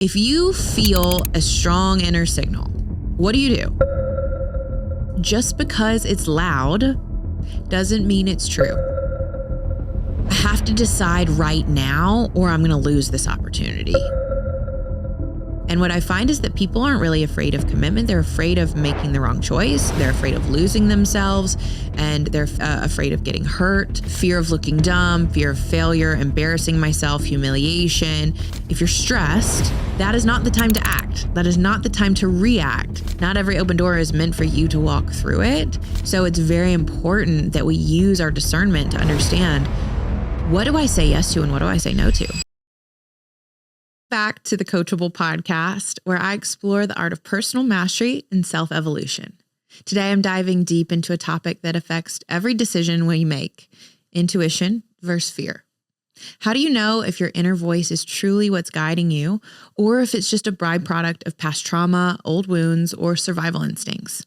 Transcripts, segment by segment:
If you feel a strong inner signal, what do? Just because it's loud doesn't mean it's true. I have to decide right now or I'm going to lose this opportunity. And what I find is that people aren't really afraid of commitment. They're afraid of making the wrong choice. They're afraid of losing themselves, and they're afraid of getting hurt, fear of looking dumb, fear of failure, embarrassing myself, humiliation. If you're stressed, that is not the time to act. That is not the time to react. Not every open door is meant for you to walk through it. So it's very important that we use our discernment to understand, what do I say yes to and what do I say no to? Back to the Coachable Podcast, where I explore the art of personal mastery and self-evolution. Today, I'm diving deep into a topic that affects every decision we make: intuition versus fear. How do you know if your inner voice is truly what's guiding you, or if it's just a byproduct of past trauma, old wounds, or survival instincts?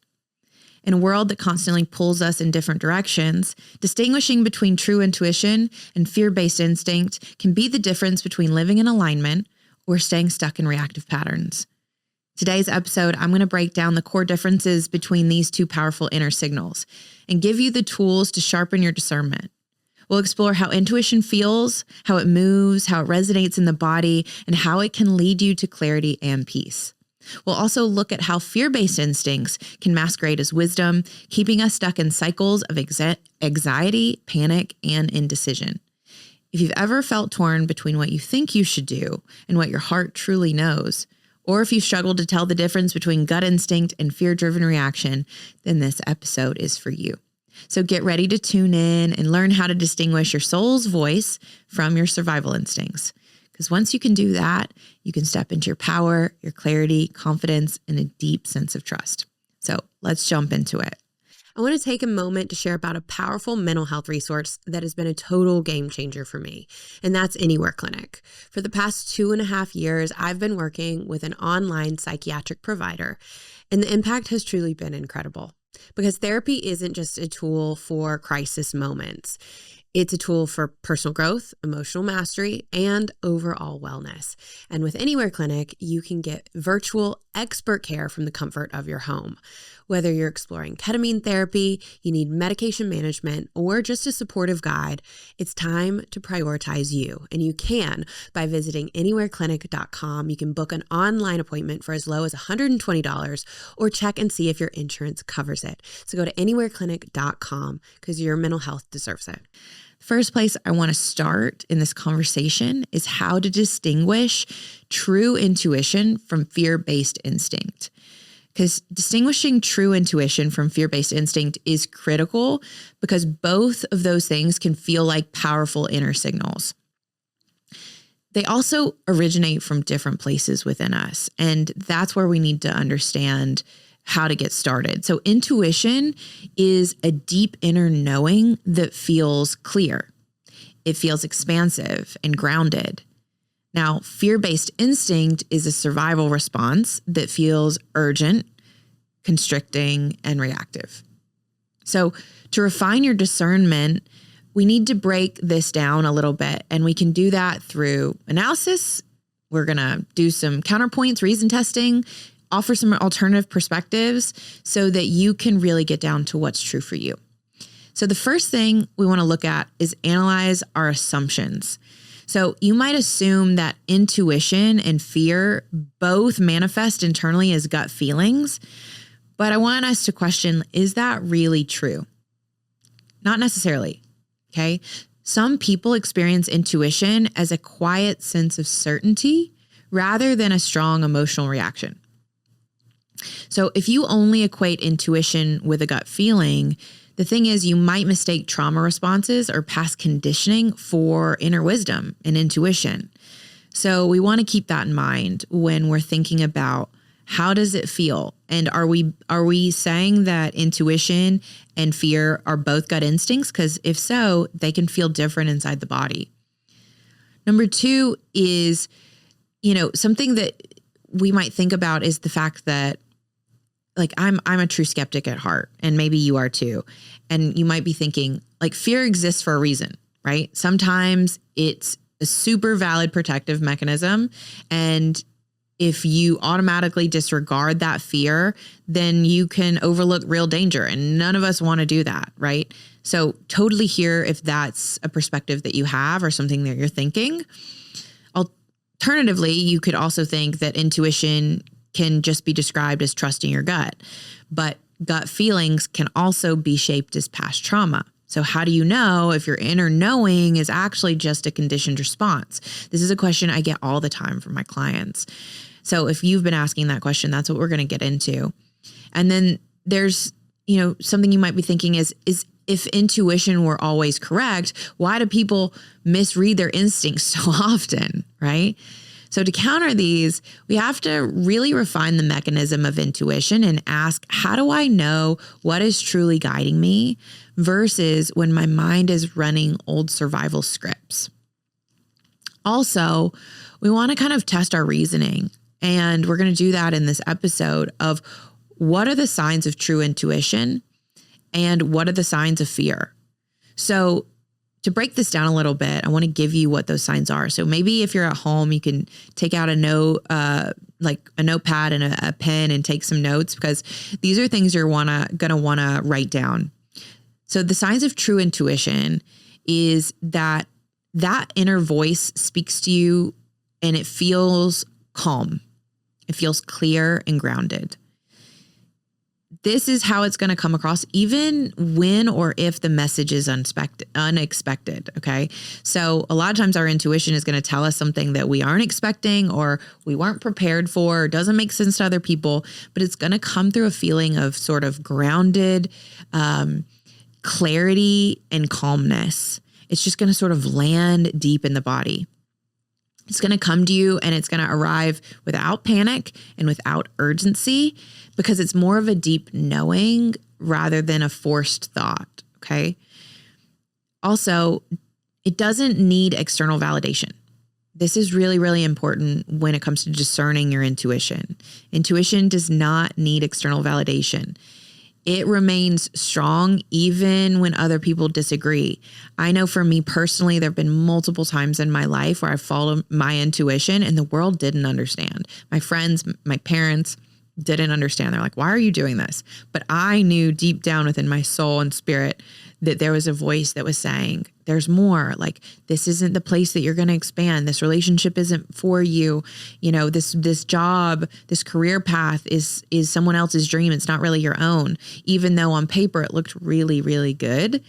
In a world that constantly pulls us in different directions, distinguishing between true intuition and fear-based instinct can be the difference between living in alignment or staying stuck in reactive patterns. Today's episode, I'm going to break down the core differences between these two powerful inner signals and give you the tools to sharpen your discernment. We'll explore how intuition feels, how it moves, how it resonates in the body, and how it can lead you to clarity and peace. We'll also look at how fear-based instincts can masquerade as wisdom, keeping us stuck in cycles of anxiety, panic, and indecision. If you've ever felt torn between what you think you should do and what your heart truly knows, or if you've struggled to tell the difference between gut instinct and fear-driven reaction, then this episode is for you. So get ready to tune in and learn how to distinguish your soul's voice from your survival instincts. Because once you can do that, you can step into your power, your clarity, confidence, and a deep sense of trust. So let's jump into it. I want to take a moment to share about a powerful mental health resource that has been a total game changer for me, and that's Anywhere Clinic. For the past 2.5 years, I've been working with an online psychiatric provider, and the impact has truly been incredible. Because therapy isn't just a tool for crisis moments. It's a tool for personal growth, emotional mastery, and overall wellness. And with Anywhere Clinic, you can get virtual expert care from the comfort of your home. Whether you're exploring ketamine therapy, you need medication management, or just a supportive guide, it's time to prioritize you. And you can by visiting anywhereclinic.com. You can book an online appointment for as low as $120 or check and see if your insurance covers it. So go to anywhereclinic.com because your mental health deserves it. First place I want to start in this conversation is how to distinguish true intuition from fear-based instinct. Because distinguishing true intuition from fear-based instinct is critical because both of those things can feel like powerful inner signals. They also originate from different places within us, and that's where we need to understand how to get started. So intuition is a deep inner knowing that feels clear. It feels expansive and grounded. Now, fear-based instinct is a survival response that feels urgent, constricting, and reactive. So to refine your discernment, we need to break this down a little bit, and we can do that through analysis. We're going to do some counterpoints, reason testing, offer some alternative perspectives so that you can really get down to what's true for you. So the first thing we want to look at is analyze our assumptions. So you might assume that intuition and fear both manifest internally as gut feelings, but I want us to question, is that really true? Not necessarily, okay? Some people experience intuition as a quiet sense of certainty rather than a strong emotional reaction. So if you only equate intuition with a gut feeling, the thing is you might mistake trauma responses or past conditioning for inner wisdom and intuition. So we want to keep that in mind when we're thinking about how does it feel? And are we saying that intuition and fear are both gut instincts? Because if so, they can feel different inside the body. Number 2 is, something that we might think about is the fact that I'm a true skeptic at heart, and maybe you are too. And you might be thinking fear exists for a reason, right? Sometimes it's a super valid protective mechanism, and if you automatically disregard that fear, then you can overlook real danger. And none of us want to do that, right? So totally hear if that's a perspective that you have or something that you're thinking. Alternatively, you could also think that intuition can just be described as trusting your gut, but gut feelings can also be shaped as past trauma. So how do you know if your inner knowing is actually just a conditioned response? This is a question I get all the time from my clients. So if you've been asking that question, that's what we're going to get into. And then there's, something you might be thinking is if intuition were always correct, why do people misread their instincts so often, right? So to counter these, we have to really refine the mechanism of intuition and ask, how do I know what is truly guiding me versus when my mind is running old survival scripts? Also, we want to kind of test our reasoning. And we're going to do that in this episode of what are the signs of true intuition and what are the signs of fear. So to break this down a little bit, I want to give you what those signs are. So maybe if you're at home, you can take out a note, like a notepad and a pen and take some notes, because these are things you're gonna want to write down. So the signs of true intuition is that inner voice speaks to you and it feels calm. It feels clear and grounded. This is how it's going to come across, even when or if the message is unexpected. Okay. So a lot of times our intuition is going to tell us something that we aren't expecting or we weren't prepared for, or doesn't make sense to other people, but it's going to come through a feeling of sort of grounded, clarity and calmness. It's just going to sort of land deep in the body. It's going to come to you and it's going to arrive without panic and without urgency, because it's more of a deep knowing rather than a forced thought. Okay. Also, it doesn't need external validation. This is really, really important when it comes to discerning your intuition. Intuition does not need external validation. It remains strong even when other people disagree. I know for me personally, there have been multiple times in my life where I followed my intuition and the world didn't understand. My friends, my parents didn't understand. They're like, why are you doing this? But I knew deep down within my soul and spirit that there was a voice that was saying, there's more. Like, this isn't the place that you're going to expand. This relationship isn't for you. This job, this career path is someone else's dream. It's not really your own, even though on paper it looked really, really good.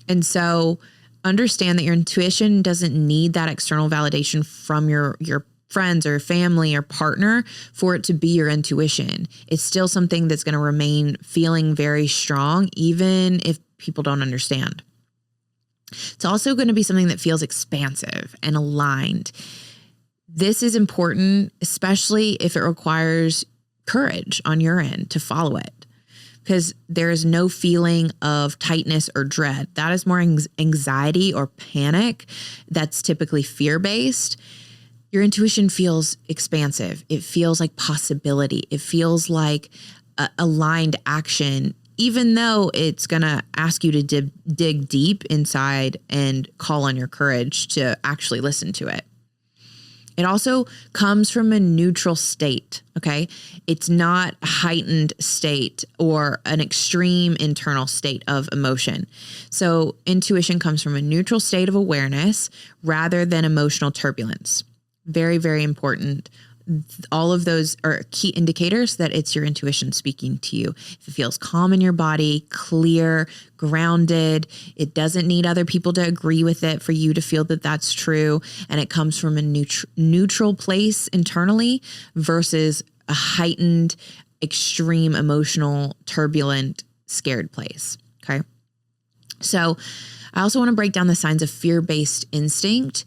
And so understand that your intuition doesn't need that external validation from your friends or family or partner for it to be your intuition. It's still something that's going to remain feeling very strong, even if people don't understand. It's also going to be something that feels expansive and aligned. This is important, especially if it requires courage on your end to follow it, because there is no feeling of tightness or dread. That is more anxiety or panic. That's typically fear-based. Your intuition feels expansive. It feels like possibility. It feels like aligned action, even though it's going to ask you to dig deep inside and call on your courage to actually listen to it. It also comes from a neutral state, okay? It's not a heightened state or an extreme internal state of emotion. So intuition comes from a neutral state of awareness rather than emotional turbulence. Very, very important. All of those are key indicators that it's your intuition speaking to you. If it feels calm in your body, clear, grounded, it doesn't need other people to agree with it for you to feel that that's true. And it comes from a neutral place internally versus a heightened, extreme, emotional, turbulent, scared place. Okay. So I also want to break down the signs of fear-based instinct.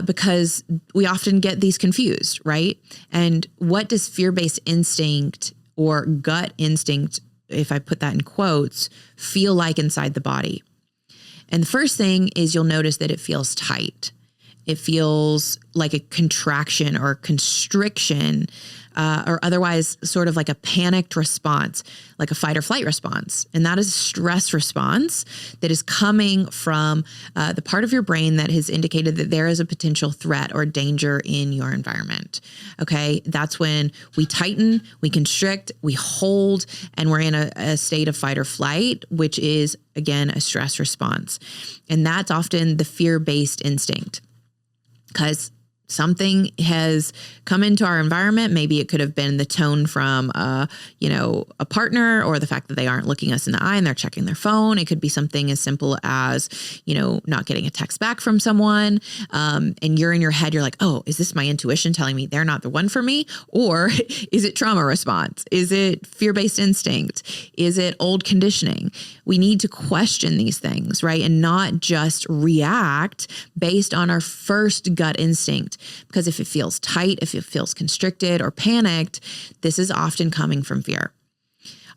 Because we often get these confused, right? And what does fear-based instinct or gut instinct, if I put that in quotes, feel like inside the body? And the first thing is you'll notice that it feels tight. It feels like a contraction or constriction, or otherwise sort of like a panicked response, like a fight or flight response. And that is a stress response that is coming from the part of your brain that has indicated that there is a potential threat or danger in your environment. Okay. That's when we tighten, we constrict, we hold, and we're in a state of fight or flight, which is, again, a stress response. And that's often the fear-based instinct, because something has come into our environment. Maybe it could have been the tone from, a partner, or the fact that they aren't looking us in the eye and they're checking their phone. It could be something as simple as, not getting a text back from someone. And you're in your head, you're like, oh, is this my intuition telling me they're not the one for me? Or is it trauma response? Is it fear-based instinct? Is it old conditioning? We need to question these things, right? And not just react based on our first gut instinct. Because if it feels tight, if it feels constricted or panicked, this is often coming from fear.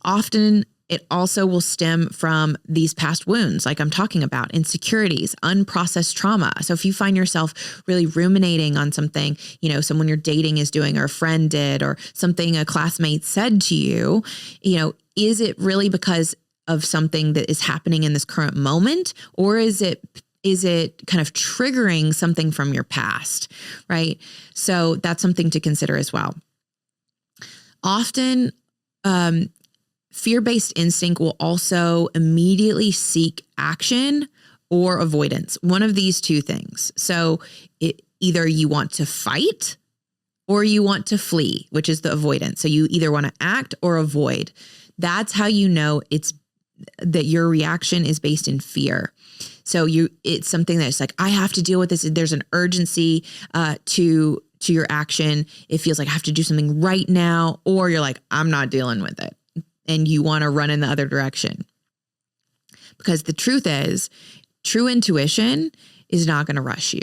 Often it also will stem from these past wounds, like I'm talking about, insecurities, unprocessed trauma. So if you find yourself really ruminating on something, someone you're dating is doing, or a friend did, or something a classmate said to you, is it really because of something that is happening in this current moment? Or is it kind of triggering something from your past, right? So that's something to consider as well. Often, fear-based instinct will also immediately seek action or avoidance, one of these two things. So either you want to fight or you want to flee, which is the avoidance. So you either want to act or avoid. That's how you know that your reaction is based in fear. So it's something that's like, I have to deal with this. There's an urgency to your action. It feels like I have to do something right now, or you're like, I'm not dealing with it. And you want to run in the other direction. Because the truth is, true intuition is not going to rush you.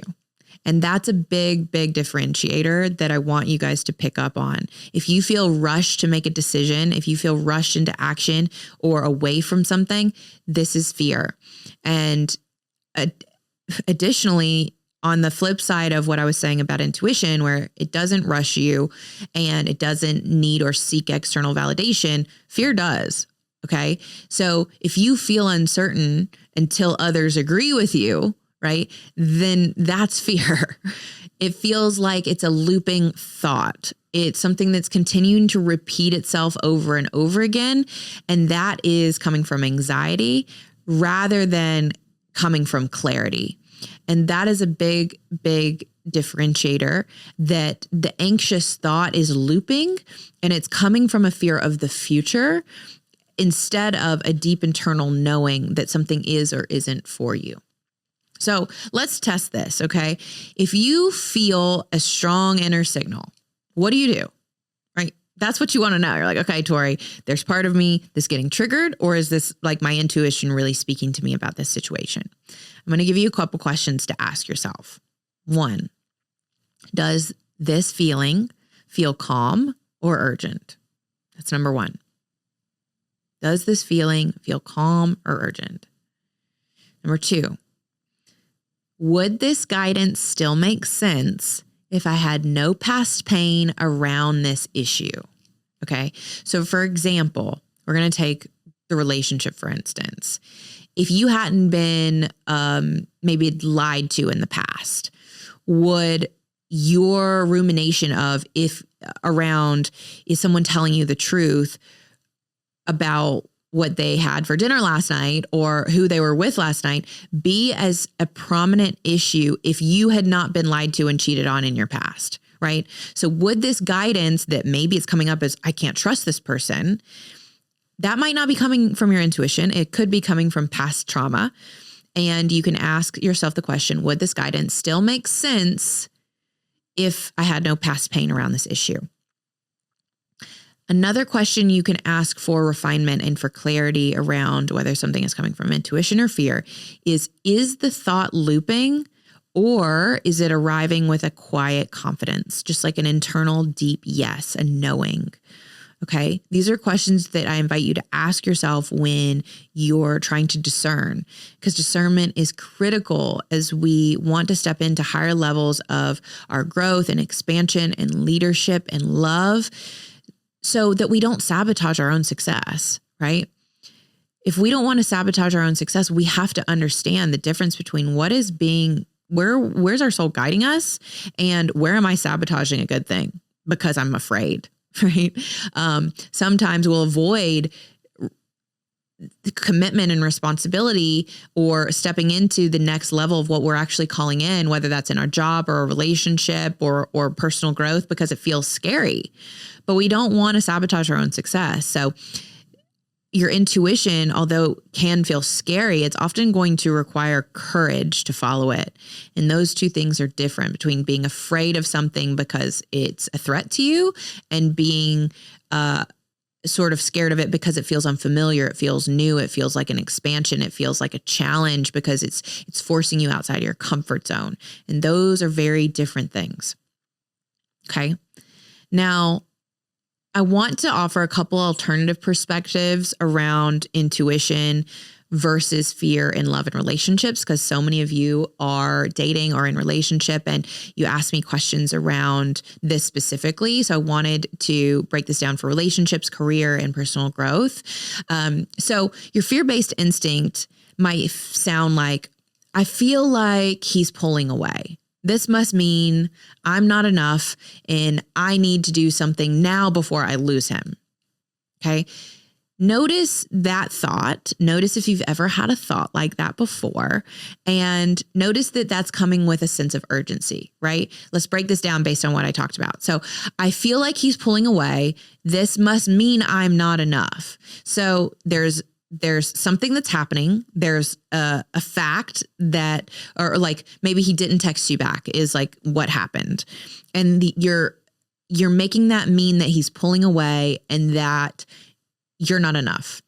And that's a big, big differentiator that I want you guys to pick up on. If you feel rushed to make a decision, if you feel rushed into action or away from something, this is fear. And additionally, on the flip side of what I was saying about intuition, where it doesn't rush you and it doesn't need or seek external validation, fear does. Okay. So if you feel uncertain until others agree with you, right, then that's fear. It feels like it's a looping thought. It's something that's continuing to repeat itself over and over again. And that is coming from anxiety rather than coming from clarity. And that is a big, big differentiator, that the anxious thought is looping and it's coming from a fear of the future instead of a deep internal knowing that something is or isn't for you. So let's test this, okay? If you feel a strong inner signal, what do you do? Right? That's what you want to know. You're like, okay, Tori, there's part of me that's getting triggered, or is this like my intuition really speaking to me about this situation? I'm going to give you a couple questions to ask yourself. 1, does this feeling feel calm or urgent? That's number 1. Does this feeling feel calm or urgent? Number 2, would this guidance still make sense if I had no past pain around this issue? Okay. So for example, we're going to take the relationship, for instance. If you hadn't been maybe lied to in the past, would your rumination of is someone telling you the truth about what they had for dinner last night or who they were with last night be as a prominent issue if you had not been lied to and cheated on in your past, right? So would this guidance that maybe it's coming up as, I can't trust this person, that might not be coming from your intuition. It could be coming from past trauma. And you can ask yourself the question, would this guidance still make sense if I had no past pain around this issue? Another question you can ask for refinement and for clarity around whether something is coming from intuition or fear is the thought looping, or is it arriving with a quiet confidence, just like an internal deep yes, a knowing? Okay. These are questions that I invite you to ask yourself when you're trying to discern, because discernment is critical as we want to step into higher levels of our growth and expansion and leadership and love so that we don't sabotage our own success, right? If we don't want to sabotage our own success, we have to understand the difference between where's our soul guiding us and where am I sabotaging a good thing because I'm afraid. Right. Sometimes we'll avoid the commitment and responsibility or stepping into the next level of what we're actually calling in, whether that's in our job or a relationship or personal growth, because it feels scary, but we don't want to sabotage our own success. So your intuition, although can feel scary, it's often going to require courage to follow it. And those two things are different between being afraid of something because it's a threat to you and being sort of scared of it because it feels unfamiliar. It feels new. It feels like an expansion. It feels like a challenge because it's forcing you outside of your comfort zone. And those are very different things. Okay. Now, I want to offer a couple alternative perspectives around intuition versus fear in love and relationships, because so many of you are dating or in relationship and you asked me questions around this specifically. So I wanted to break this down for relationships, career, and personal growth. So your fear-based instinct might sound like, I feel like he's pulling away. This must mean I'm not enough and I need to do something now before I lose him. Okay. Notice that thought. Notice if you've ever had a thought like that before, and notice that that's coming with a sense of urgency, right? Let's break this down based on what I talked about. So I feel like he's pulling away. This must mean I'm not enough. So there's something that's happening. There's a fact that, or like maybe he didn't text you back is like what happened. And you're making that mean that he's pulling away and that you're not enough.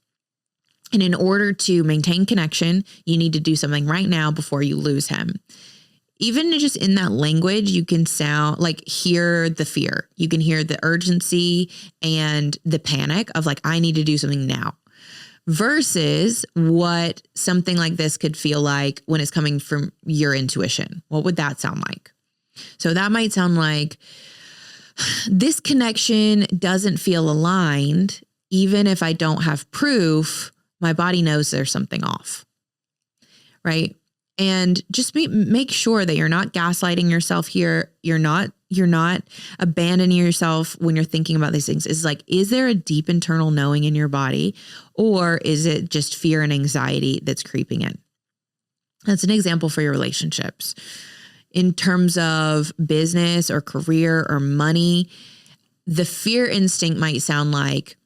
And in order to maintain connection, you need to do something right now before you lose him. Even just in that language, you can hear the fear. You can hear the urgency and the panic of like, I need to do something now. Versus what something like this could feel like when it's coming from your intuition. What would that sound like? So that might sound like, this connection doesn't feel aligned. Even if I don't have proof, my body knows there's something off. Right. And just make sure that you're not gaslighting yourself here. You're not abandoning yourself when you're thinking about these things. It's like, is there a deep internal knowing in your body, or is it just fear and anxiety that's creeping in? That's an example for your relationships. In terms of business or career or money, the fear instinct might sound like,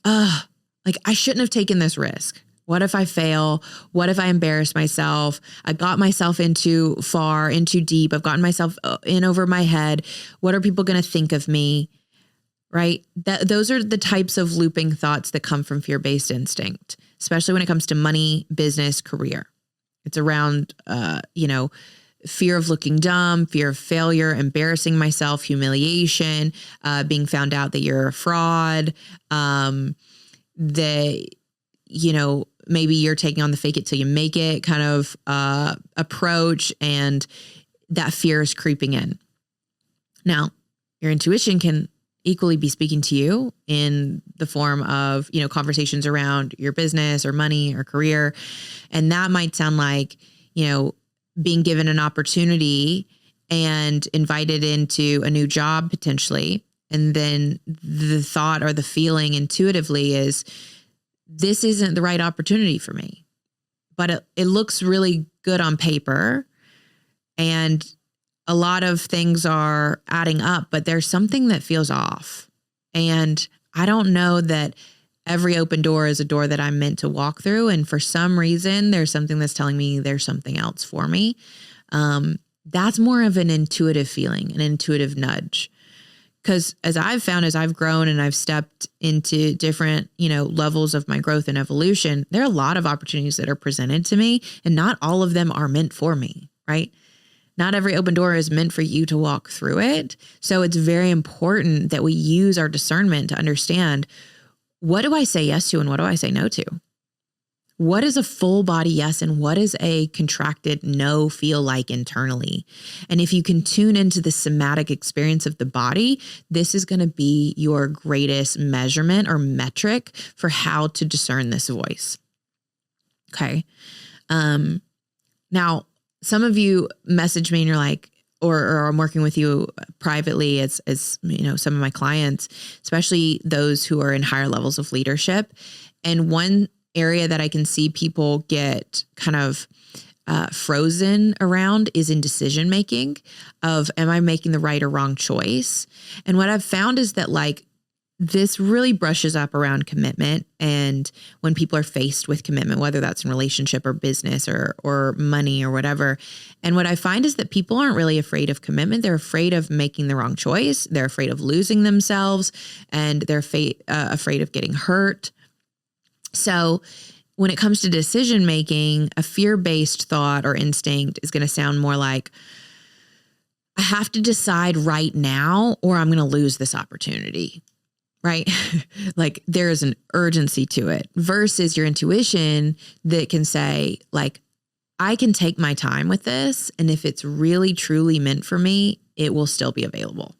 like I shouldn't have taken this risk. What if I fail? What if I embarrass myself? I got myself in too far, in too deep. I've gotten myself in over my head. What are people going to think of me? Right? Those are the types of looping thoughts that come from fear-based instinct, especially when it comes to money, business, career. It's around, fear of looking dumb, fear of failure, embarrassing myself, humiliation, being found out that you're a fraud, maybe you're taking on the fake it till you make it kind of approach, and that fear is creeping in. Now, your intuition can equally be speaking to you in the form of, conversations around your business or money or career. And that might sound like, being given an opportunity and invited into a new job potentially. And then the thought or the feeling intuitively is, this isn't the right opportunity for me, but it looks really good on paper. And a lot of things are adding up, but there's something that feels off. And I don't know that every open door is a door that I'm meant to walk through. And for some reason, there's something that's telling me there's something else for me. That's more of an intuitive feeling, an intuitive nudge. Because as I've found, as I've grown and I've stepped into different, levels of my growth and evolution, there are a lot of opportunities that are presented to me, and not all of them are meant for me, right? Not every open door is meant for you to walk through it. So it's very important that we use our discernment to understand, what do I say yes to and what do I say no to? What is a full body yes and what is a contracted no feel like internally? And if you can tune into the somatic experience of the body, this is going to be your greatest measurement or metric for how to discern this voice. Okay. Now, some of you message me and you're like, or I'm working with you privately as you know, some of my clients, especially those who are in higher levels of leadership. And one area that I can see people get kind of frozen around is in decision making of, am I making the right or wrong choice? And what I've found is that like, this really brushes up around commitment. And when people are faced with commitment, whether that's in relationship or business or money or whatever. And what I find is that people aren't really afraid of commitment. They're afraid of making the wrong choice. They're afraid of losing themselves, and they're afraid of getting hurt. So when it comes to decision making, a fear-based thought or instinct is going to sound more like, I have to decide right now or I'm going to lose this opportunity. Right? Like there is an urgency to it versus your intuition that can say like, I can take my time with this. And if it's really, truly meant for me, it will still be available.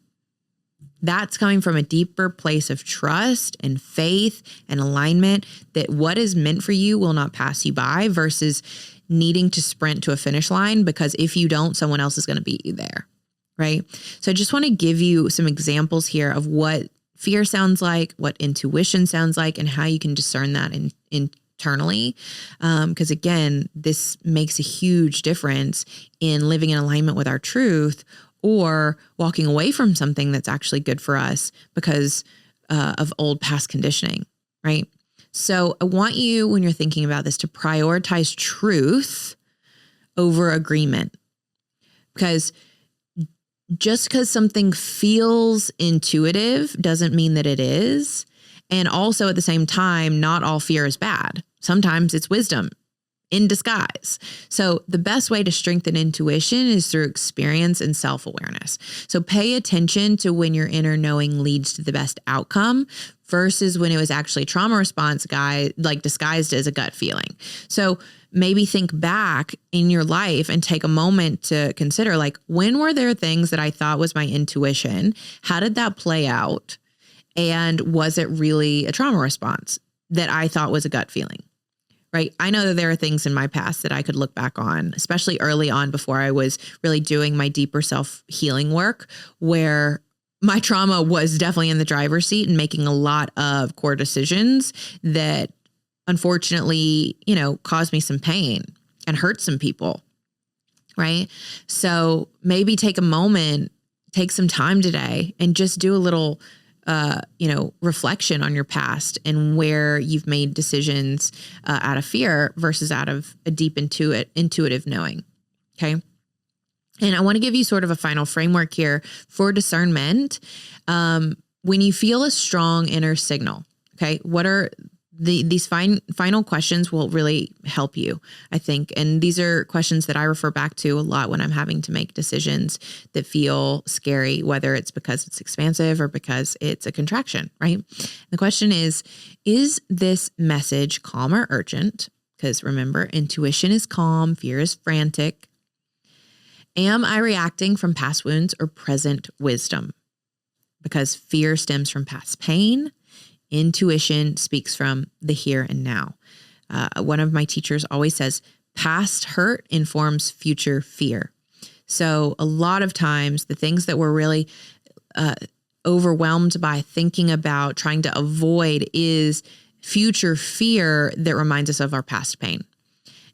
That's coming from a deeper place of trust and faith and alignment that what is meant for you will not pass you by versus needing to sprint to a finish line, because if you don't, someone else is going to beat you there. Right? So I just want to give you some examples here of what fear sounds like, what intuition sounds like, and how you can discern that internally. Because again, this makes a huge difference in living in alignment with our truth or walking away from something that's actually good for us because of old past conditioning, right? So I want you, when you're thinking about this, to prioritize truth over agreement, because just because something feels intuitive doesn't mean that it is. And also at the same time, not all fear is bad. Sometimes it's wisdom in disguise. So the best way to strengthen intuition is through experience and self-awareness. So pay attention to when your inner knowing leads to the best outcome versus when it was actually trauma response disguised as a gut feeling. So maybe think back in your life and take a moment to consider, like, when were there things that I thought was my intuition? How did that play out? And was it really a trauma response that I thought was a gut feeling? Right? I know that there are things in my past that I could look back on, especially early on before I was really doing my deeper self-healing work, where my trauma was definitely in the driver's seat and making a lot of core decisions that unfortunately, caused me some pain and hurt some people. Right? So maybe take a moment, take some time today and just do a little reflection on your past and where you've made decisions out of fear versus out of a deep intuitive knowing. Okay. And I want to give you sort of a final framework here for discernment. When you feel a strong inner signal, okay, what are these final questions will really help you, I think. And these are questions that I refer back to a lot when I'm having to make decisions that feel scary, whether it's because it's expansive or because it's a contraction, right? The question is this message calm or urgent? Because remember, intuition is calm, fear is frantic. Am I reacting from past wounds or present wisdom? Because fear stems from past pain. Intuition speaks from the here and now. One of my teachers always says, past hurt informs future fear. So a lot of times the things that we're really overwhelmed by thinking about, trying to avoid, is future fear that reminds us of our past pain.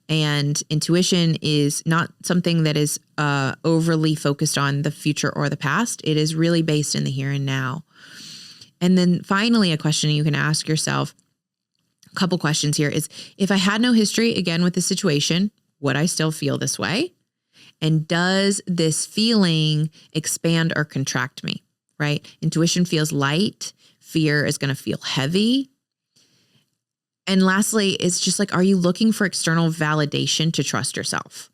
And intuition is not something that is overly focused on the future or the past. It is really based in the here and now. And then finally, a question you can ask yourself, a couple questions here, is if I had no history again with the situation, would I still feel this way? And does this feeling expand or contract me, right? Intuition feels light. Fear is going to feel heavy. And lastly, it's just like, are you looking for external validation to trust yourself?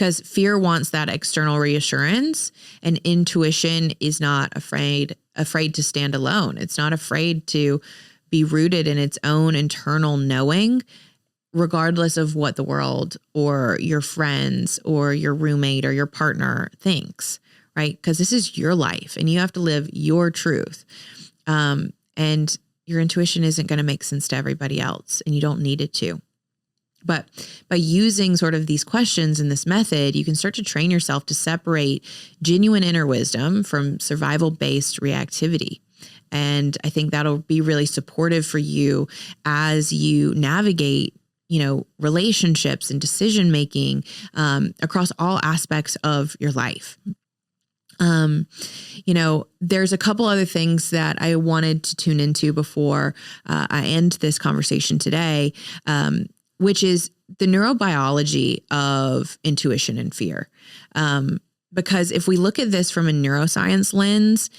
because fear wants that external reassurance, and intuition is not afraid to stand alone. It's not afraid to be rooted in its own internal knowing, regardless of what the world or your friends or your roommate or your partner thinks, right? Because this is your life and you have to live your truth. And your intuition isn't going to make sense to everybody else, and you don't need it to. But by using sort of these questions and this method, you can start to train yourself to separate genuine inner wisdom from survival-based reactivity. And I think that'll be really supportive for you as you navigate, relationships and decision-making across all aspects of your life. There's a couple other things that I wanted to tune into before I end this conversation today, which is the neurobiology of intuition and fear. Because if we look at this from a neuroscience lens,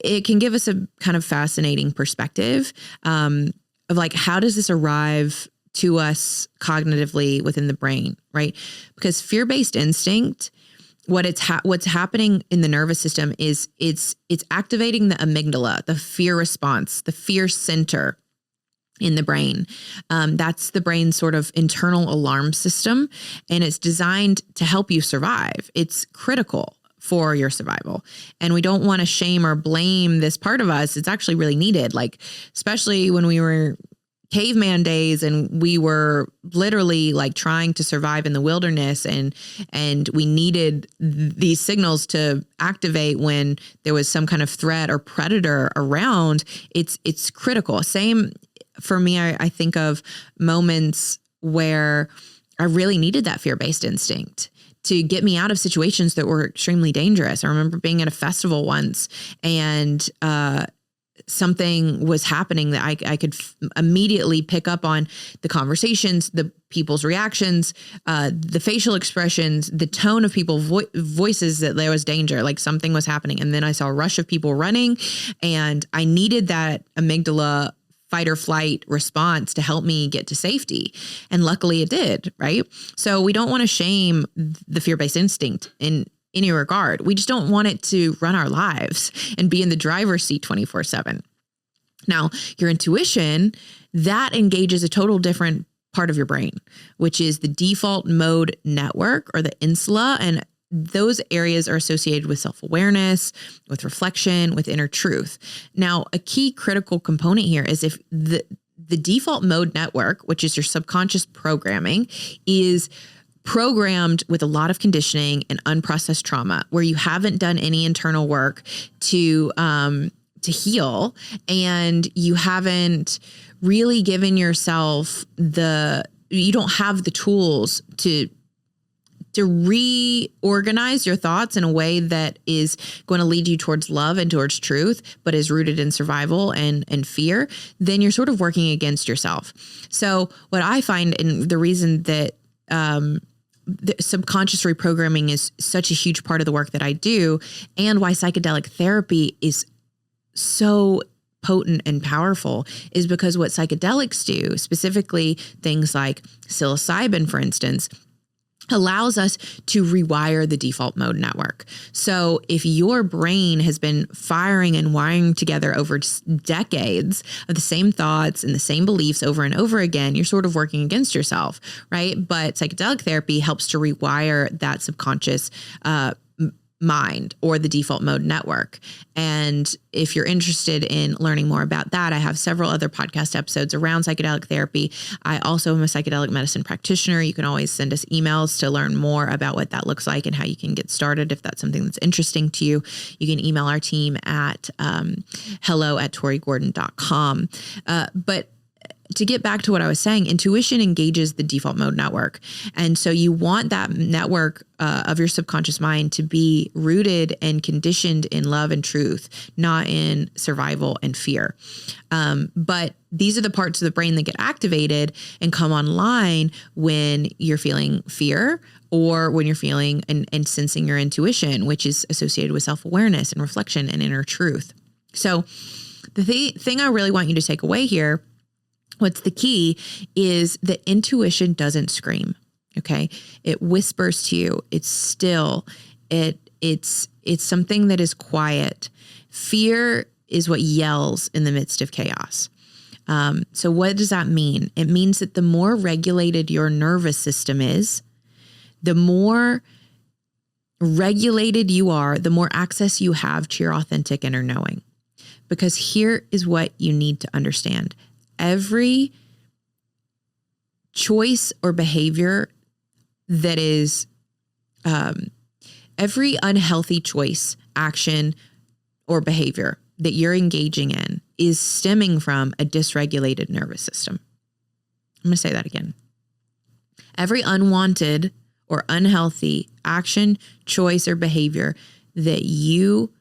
it can give us a kind of fascinating perspective of like, how does this arrive to us cognitively within the brain, right? Because fear-based instinct, what's happening in the nervous system is it's activating the amygdala, the fear response, the fear center in the brain. That's the brain's sort of internal alarm system, and it's designed to help you survive. It's critical for your survival. And we don't want to shame or blame this part of us. It's actually really needed, like, especially when we were caveman days and we were literally like trying to survive in the wilderness, and we needed these signals to activate when there was some kind of threat or predator around. It's critical. Same for me. I think of moments where I really needed that fear-based instinct to get me out of situations that were extremely dangerous. I remember being at a festival once, and something was happening that I could immediately pick up on the conversations, the people's reactions, the facial expressions, the tone of people's voices, that there was danger, like something was happening. And then I saw a rush of people running, and I needed that amygdala fight or flight response to help me get to safety. And luckily it did, right? So we don't want to shame the fear-based instinct in any regard. We just don't want it to run our lives and be in the driver's seat 24/7. Now, your intuition, that engages a total different part of your brain, which is the default mode network, or the insula. And those areas are associated with self-awareness, with reflection, with inner truth. Now, a key critical component here is if the default mode network, which is your subconscious programming, is programmed with a lot of conditioning and unprocessed trauma, where you haven't done any internal work to heal, and you haven't really given yourself you don't have the tools to reorganize your thoughts in a way that is going to lead you towards love and towards truth, but is rooted in survival and fear, then you're sort of working against yourself. So what I find, and the reason that the subconscious reprogramming is such a huge part of the work that I do, and why psychedelic therapy is so potent and powerful, is because what psychedelics do, specifically things like psilocybin, for instance, allows us to rewire the default mode network. So if your brain has been firing and wiring together over decades of the same thoughts and the same beliefs over and over again, you're sort of working against yourself, right? But psychedelic therapy helps to rewire that subconscious mind, or the default mode network. And if you're interested in learning more about that, I have several other podcast episodes around psychedelic therapy. I also am a psychedelic medicine practitioner. You can always send us emails to learn more about what that looks like and how you can get started. If that's something that's interesting to you, you can email our team at hello@torigordon.com. But to get back to what I was saying, intuition engages the default mode network. And so you want that network of your subconscious mind to be rooted and conditioned in love and truth, not in survival and fear. But these are the parts of the brain that get activated and come online when you're feeling fear, or when you're feeling and sensing your intuition, which is associated with self-awareness and reflection and inner truth. So the thing I really want you to take away here, what's the key, is that intuition doesn't scream. Okay. It whispers to you. It's still, it's something that is quiet. Fear is what yells in the midst of chaos. So what does that mean? It means that the more regulated your nervous system is, the more regulated you are, the more access you have to your authentic inner knowing. Because here is what you need to understand. Every choice or behavior that is, every unhealthy choice, action, or behavior that you're engaging in is stemming from a dysregulated nervous system. I'm going to say that again. Every unwanted or unhealthy action, choice, or behavior that you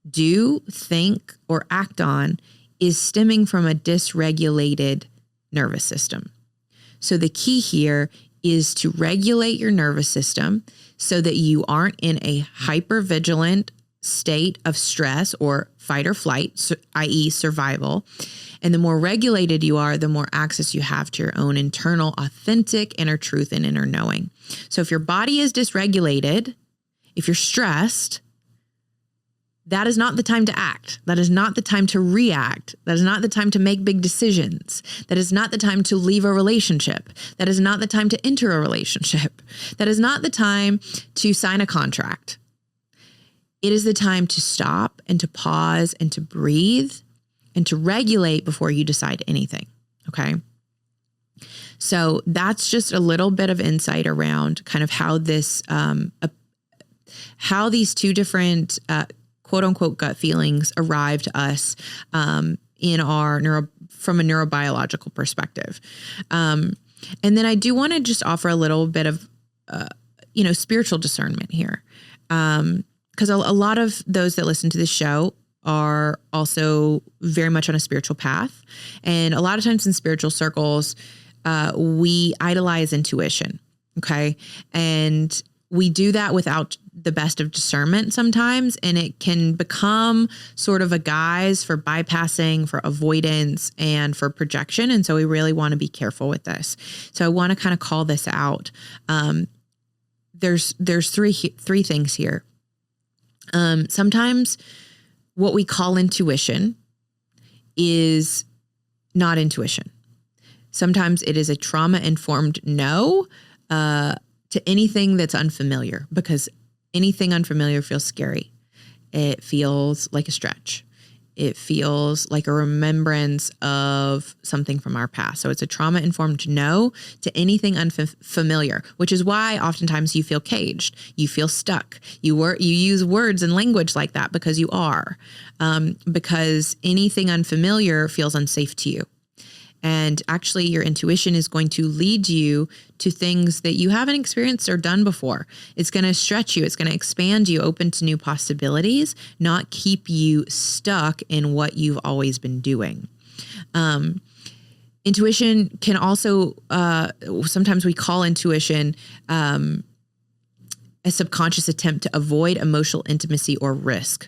do, think, or act on is stemming from a dysregulated nervous system. So the key here is to regulate your nervous system so that you aren't in a hypervigilant state of stress or fight or flight, i.e. survival. And the more regulated you are, the more access you have to your own internal, authentic inner truth and inner knowing. So if your body is dysregulated, if you're stressed, that is not the time to act. That is not the time to react. That is not the time to make big decisions. That is not the time to leave a relationship. That is not the time to enter a relationship. That is not the time to sign a contract. It is the time to stop and to pause and to breathe and to regulate before you decide anything. Okay. So that's just a little bit of insight around kind of how this, how these two different, quote unquote gut feelings arrive to us in our from a neurobiological perspective. And then I do want to just offer a little bit of, spiritual discernment here. Because a lot of those that listen to this show are also very much on a spiritual path. And a lot of times in spiritual circles, we idolize intuition. Okay. And we do that without the best of discernment sometimes, and it can become sort of a guise for bypassing, for avoidance, and for projection. And so we really want to be careful with this. So I want to kind of call this out. There's three things here. Sometimes what we call intuition is not intuition. Sometimes it is a trauma-informed no to anything that's unfamiliar, because anything unfamiliar feels scary. It feels like a stretch. It feels like a remembrance of something from our past. So it's a trauma-informed no to anything unfamiliar, which is why oftentimes you feel caged. You feel stuck. You use words and language like that because you are, because anything unfamiliar feels unsafe to you. And actually your intuition is going to lead you to things that you haven't experienced or done before. It's going to stretch you. It's going to expand you, open to new possibilities, not keep you stuck in what you've always been doing. Intuition can also, sometimes we call intuition a subconscious attempt to avoid emotional intimacy or risk.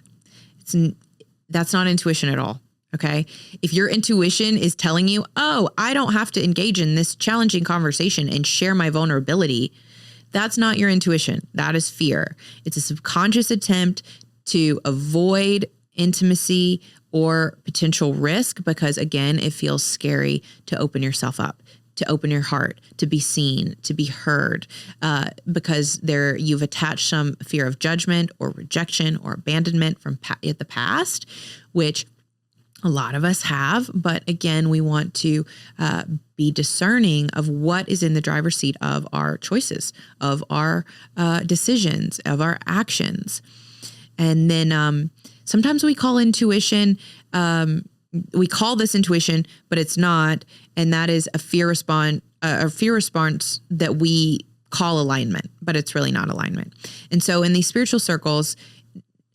That's not intuition at all. Okay. If your intuition is telling you, oh, I don't have to engage in this challenging conversation and share my vulnerability, that's not your intuition. That is fear. It's a subconscious attempt to avoid intimacy or potential risk because, again, it feels scary to open yourself up, to open your heart, to be seen, to be heard, because you've attached some fear of judgment or rejection or abandonment from the past, which a lot of us have. But again, we want to be discerning of what is in the driver's seat of our choices, of our decisions, of our actions. And then sometimes we call intuition, we call this intuition, but it's not. And that is a fear response that we call alignment, but it's really not alignment. And so in these spiritual circles,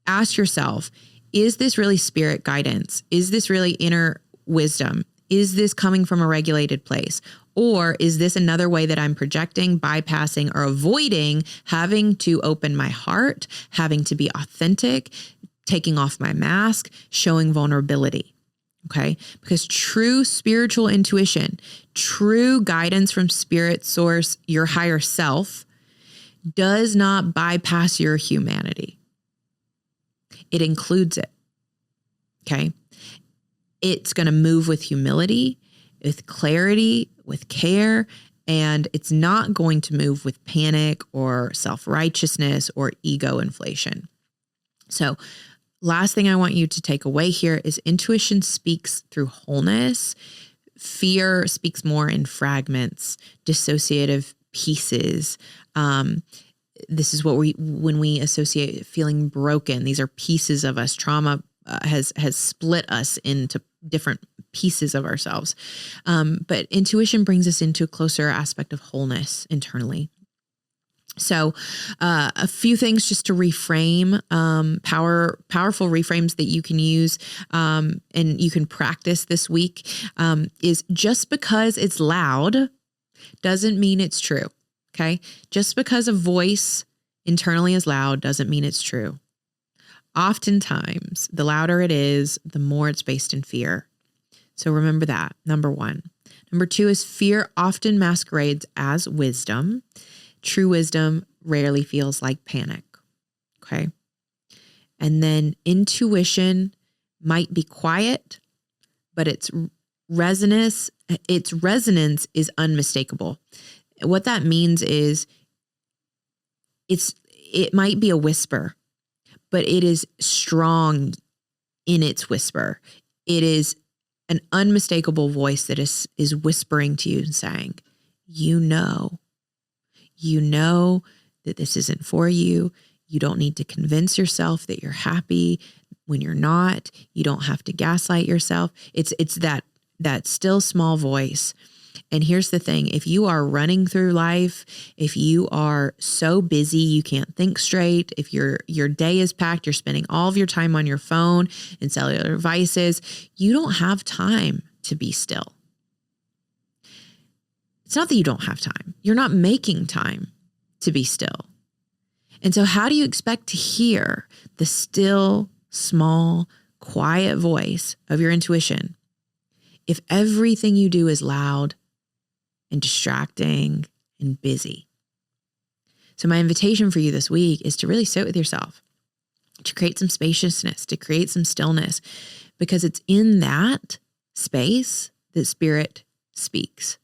ask yourself, is this really spirit guidance? Is this really inner wisdom? Is this coming from a regulated place? Or is this another way that I'm projecting, bypassing, or avoiding having to open my heart, having to be authentic, taking off my mask, showing vulnerability? Okay. Because true spiritual intuition, true guidance from spirit source, your higher self, does not bypass your humanity. It includes it. Okay. It's going to move with humility, with clarity, with care, and it's not going to move with panic or self-righteousness or ego inflation. So, last thing I want you to take away here is intuition speaks through wholeness. Fear speaks more in fragments, dissociative pieces. This is what when we associate feeling broken, these are pieces of us. Trauma has split us into different pieces of ourselves. But intuition brings us into a closer aspect of wholeness internally. So a few things just to reframe, powerful reframes that you can use and you can practice this week is just because it's loud doesn't mean it's true. Okay. Just because a voice internally is loud doesn't mean it's true. Oftentimes, the louder it is, the more it's based in fear. So remember that, number one. Number two is fear often masquerades as wisdom. True wisdom rarely feels like panic. Okay. And then intuition might be quiet, but its resonance is unmistakable. What that means is it might be a whisper, but it is strong in its whisper. It is an unmistakable voice that is whispering to you and saying, you know that this isn't for you. You don't need to convince yourself that you're happy when you're not. You don't have to gaslight yourself. It's that still small voice. And here's the thing, if you are running through life, if you are so busy, you can't think straight, if your day is packed, you're spending all of your time on your phone and cellular devices, you don't have time to be still. It's not that you don't have time. You're not making time to be still. And so how do you expect to hear the still, small, quiet voice of your intuition if everything you do is loud and distracting and busy? So my invitation for you this week is to really sit with yourself, to create some spaciousness, to create some stillness, because it's in that space that spirit speaks,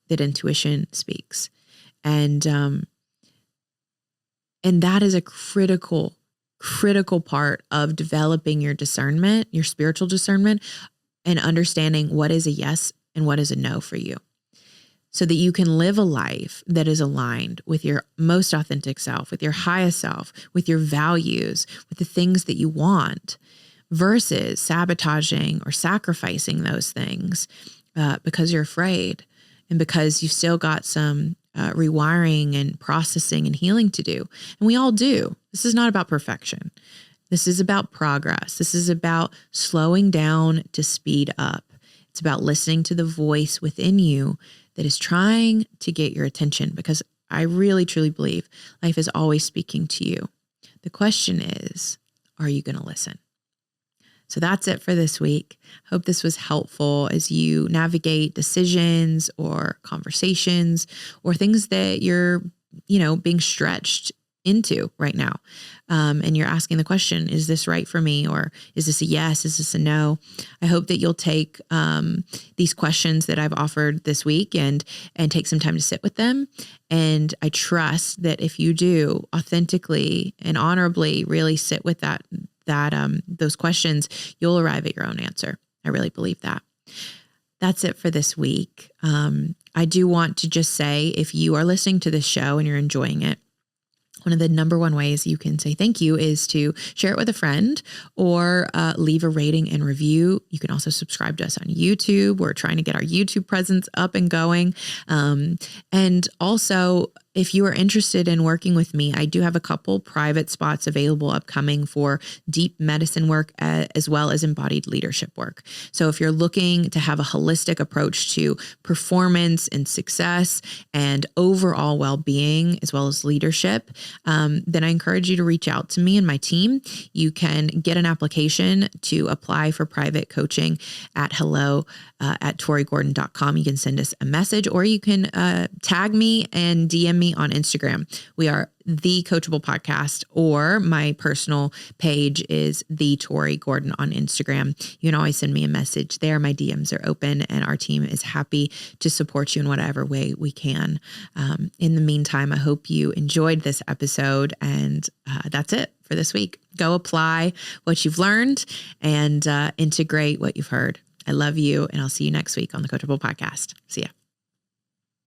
that intuition speaks. And that is a critical part of developing your discernment, your spiritual discernment, and understanding what is a yes and what is a no for you, so that you can live a life that is aligned with your most authentic self, with your highest self, with your values, with the things that you want, versus sabotaging or sacrificing those things because you're afraid and because you've still got some rewiring and processing and healing to do. And we all do. This is not about perfection. This is about progress. This is about slowing down to speed up. It's about listening to the voice within you that is trying to get your attention, because I really, truly believe life is always speaking to you. The question is, are you going to listen? So that's it for this week. Hope this was helpful as you navigate decisions or conversations or things that you're, being stretched into right now. And you're asking the question, is this right for me? Or is this a yes? Is this a no? I hope that you'll take these questions that I've offered this week and take some time to sit with them. And I trust that if you do authentically and honorably really sit with those questions, you'll arrive at your own answer. I really believe that. That's it for this week. I do want to just say, if you are listening to this show and you're enjoying it, one of the number one ways you can say thank you is to share it with a friend or leave a rating and review. You can also subscribe to us on YouTube. We're trying to get our YouTube presence up and going. And also if you are interested in working with me, I do have a couple private spots available upcoming for deep medicine work as well as embodied leadership work. So if you're looking to have a holistic approach to performance and success and overall well-being as well as leadership, then I encourage you to reach out to me and my team. You can get an application to apply for private coaching at hello@torigordon.com. You can send us a message, or you can tag me and DM me on Instagram. We are the Coachable Podcast, or my personal page is the Tori Gordon on Instagram. You can always send me a message there. My DMs are open, and our team is happy to support you in whatever way we can. In the meantime, I hope you enjoyed this episode, and that's it for this week. Go apply what you've learned and integrate what you've heard. I love you, and I'll see you next week on the Coachable Podcast. See ya.